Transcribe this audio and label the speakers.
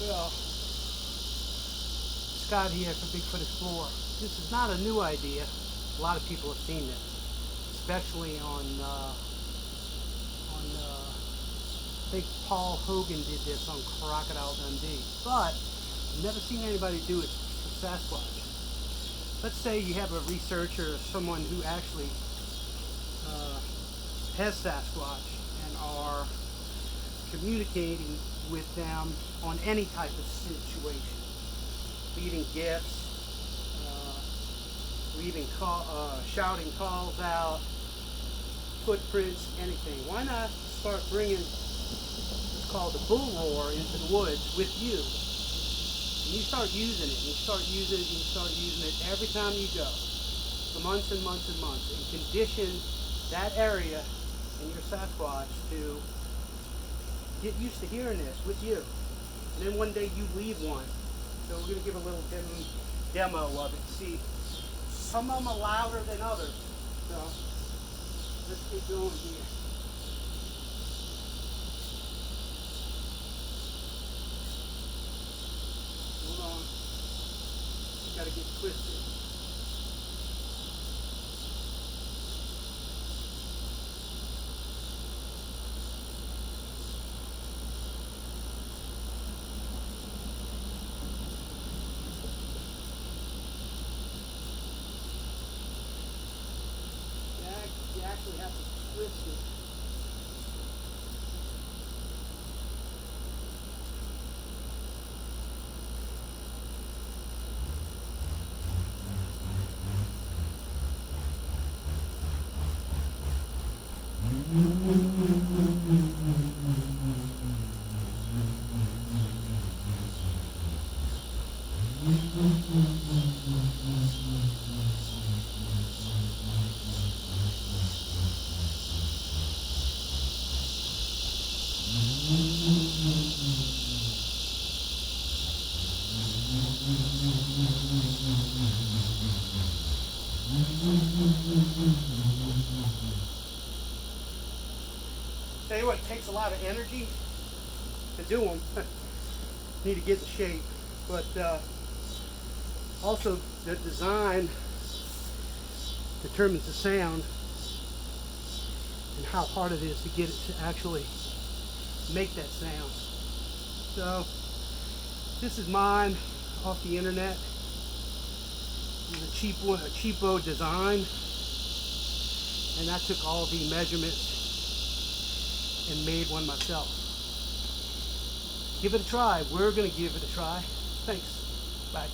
Speaker 1: Well, Scott here for Bigfoot Explorer. This is not a new idea. A lot of people have seen this, especially on I think Paul Hogan did this on Crocodile Dundee, but I've never seen anybody do it for Sasquatch. Let's say you have a researcher or someone who actually has Sasquatch and are communicating with them on any type of situation, leaving gifts, leaving shouting calls out, footprints, anything. Why not start bringing what's called the bull roar into the woods with you? And you start using it, and you start using it, and you start using it every time you go, for months and months and months, and condition that area in your Sasquatch to get used to hearing this with you. And then one day you leave one. So we're going to give a little demo of it. See, some of them are louder than others. So let's get going here. Hold on. Got to get twisted. You actually have to twist it. Tell you what, it takes a lot of energy to do them. Need to get in shape, but also the design determines the sound and how hard it is to get it to actually make that sound. So this is mine off the internet. It's a cheap one, a cheapo design, and I took all the measurements and made one myself. Give it a try. We're going to give it a try. Thanks. Bye.